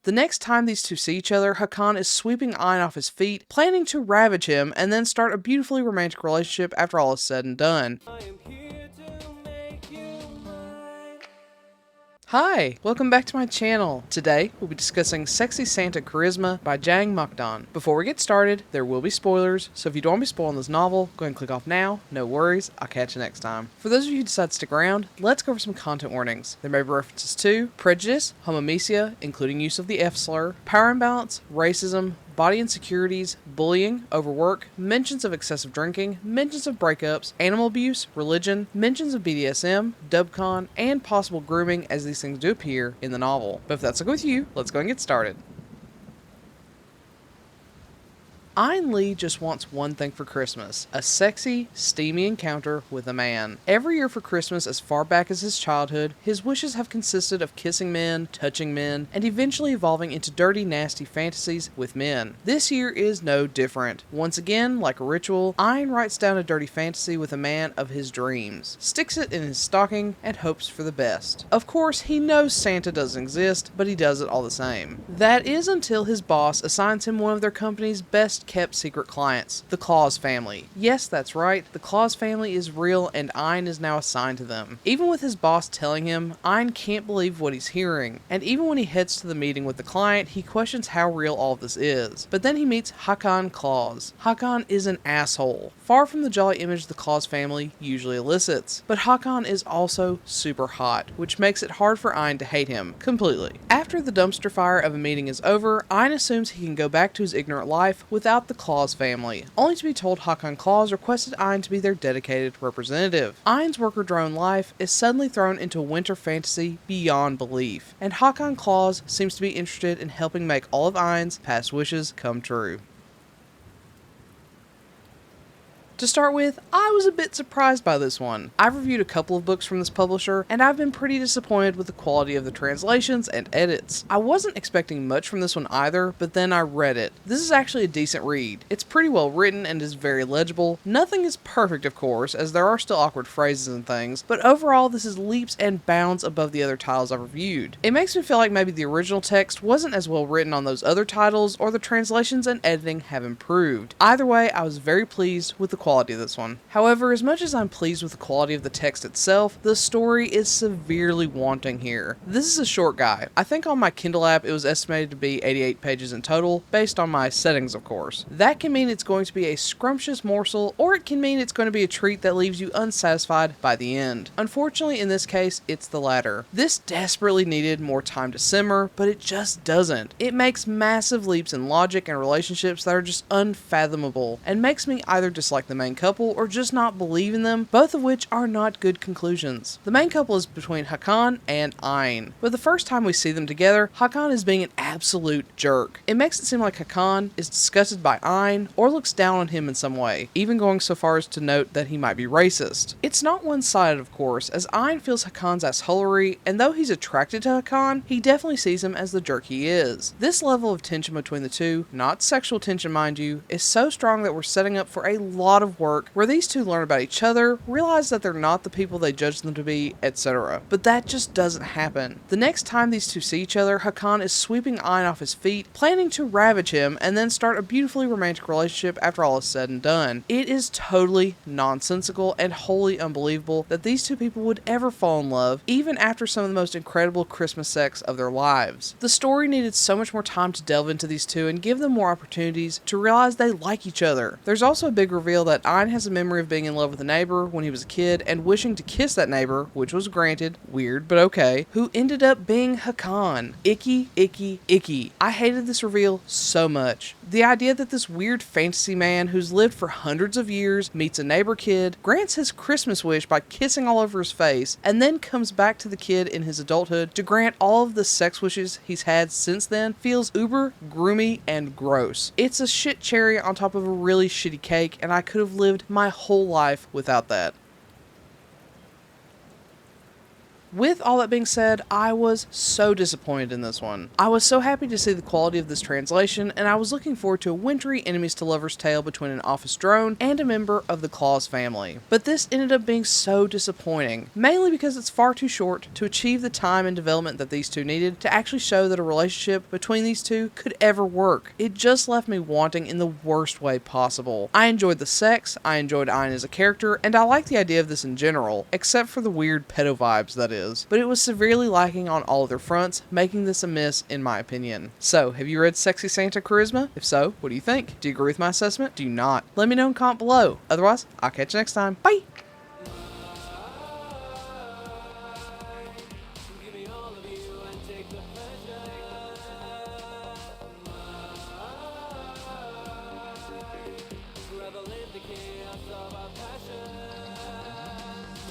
The next time these two see each other, Hakan is sweeping Ayn off his feet, planning to ravage him and then start a beautifully romantic relationship after all is said and done. Hi, welcome back to my channel. Today, we'll be discussing Sexy Santa Charisma by Jang Mokdan. Before we get started, there will be spoilers, so if you don't want to be spoiling this novel, go ahead and click off now. No worries, I'll catch you next time. For those of you who decide to stick around, let's go over some content warnings. There may be references to prejudice, homomesia, including use of the F slur, power imbalance, racism, body insecurities, bullying, overwork, mentions of excessive drinking, mentions of breakups, animal abuse, religion, mentions of BDSM, dubcon, and possible grooming as these things do appear in the novel. But if that's okay with you, let's go and get started. Ayn Lee just wants one thing for Christmas, a sexy, steamy encounter with a man. Every year for Christmas, as far back as his childhood, his wishes have consisted of kissing men, touching men, and eventually evolving into dirty, nasty fantasies with men. This year is no different. Once again, like a ritual, Ayn writes down a dirty fantasy with a man of his dreams, sticks it in his stocking, and hopes for the best. Of course, he knows Santa doesn't exist, but he does it all the same. That is until his boss assigns him one of their company's best kept secret clients, the Claus family. Yes, that's right, the Claus family is real and Ayn is now assigned to them. Even with his boss telling him, Ayn can't believe what he's hearing, and even when he heads to the meeting with the client, he questions how real all of this is. But then he meets Hakan Claus. Hakan is an asshole, far from the jolly image the Claus family usually elicits. But Hakan is also super hot, which makes it hard for Ayn to hate him completely. After the dumpster fire of a meeting is over, Ayn assumes he can go back to his ignorant life without the Claus family, only to be told Hakan Claus requested Ayn to be their dedicated representative. Ayn's worker drone life is suddenly thrown into a winter fantasy beyond belief, and Hakan Claus seems to be interested in helping make all of Ayn's past wishes come true. To start with, I was a bit surprised by this one. I've reviewed a couple of books from this publisher, and I've been pretty disappointed with the quality of the translations and edits. I wasn't expecting much from this one either, but then I read it. This is actually a decent read. It's pretty well written and is very legible. Nothing is perfect, of course, as there are still awkward phrases and things, but overall this is leaps and bounds above the other titles I've reviewed. It makes me feel like maybe the original text wasn't as well written on those other titles, or the translations and editing have improved. Either way, I was very pleased with the quality of this one. However, as much as I'm pleased with the quality of the text itself, the story is severely wanting here. This is a short guy. I think on my Kindle app it was estimated to be 88 pages in total, based on my settings of course. That can mean it's going to be a scrumptious morsel, or it can mean it's going to be a treat that leaves you unsatisfied by the end. Unfortunately in this case, it's the latter. This desperately needed more time to simmer, but it just doesn't. It makes massive leaps in logic and relationships that are just unfathomable, and makes me either dislike the main couple or just not believe in them, both of which are not good conclusions. The main couple is between Hakan and Ayn, but the first time we see them together, Hakan is being an absolute jerk. It makes it seem like Hakan is disgusted by Ayn or looks down on him in some way, even going so far as to note that he might be racist. It's not one-sided of course, as Ayn feels Hakan's assholery, and though he's attracted to Hakan, he definitely sees him as the jerk he is. This level of tension between the two, not sexual tension mind you, is so strong that we're setting up for a lot of work where these two learn about each other, realize that they're not the people they judge them to be, etc. But that just doesn't happen. The next time these two see each other, Hakan is sweeping Ayn off his feet, planning to ravage him and then start a beautifully romantic relationship after all is said and done. It is totally nonsensical and wholly unbelievable that these two people would ever fall in love, even after some of the most incredible Christmas sex of their lives. The story needed so much more time to delve into these two and give them more opportunities to realize they like each other. There's also a big reveal that Ayn has a memory of being in love with a neighbor when he was a kid and wishing to kiss that neighbor, which was granted, weird but okay, who ended up being Hakan. Icky, icky, icky. I hated this reveal so much. The idea that this weird fantasy man who's lived for hundreds of years meets a neighbor kid, grants his Christmas wish by kissing all over his face, and then comes back to the kid in his adulthood to grant all of the sex wishes he's had since then feels uber, groomy, and gross. It's a shit cherry on top of a really shitty cake, and I could have lived my whole life without that. With all that being said, I was so disappointed in this one. I was so happy to see the quality of this translation, and I was looking forward to a wintry enemies to lovers tale between an office drone and a member of the Claus family. But this ended up being so disappointing, mainly because it's far too short to achieve the time and development that these two needed to actually show that a relationship between these two could ever work. It just left me wanting in the worst way possible. I enjoyed the sex, I enjoyed Ayn as a character, and I like the idea of this in general, except for the weird pedo vibes, that is. But it was severely lacking on all other fronts, making this a miss in my opinion. So, have you read Sexy Santa Charisma? If so, what do you think? Do you agree with my assessment? Do you not? Let me know in comment below. Otherwise, I'll catch you next time. Bye!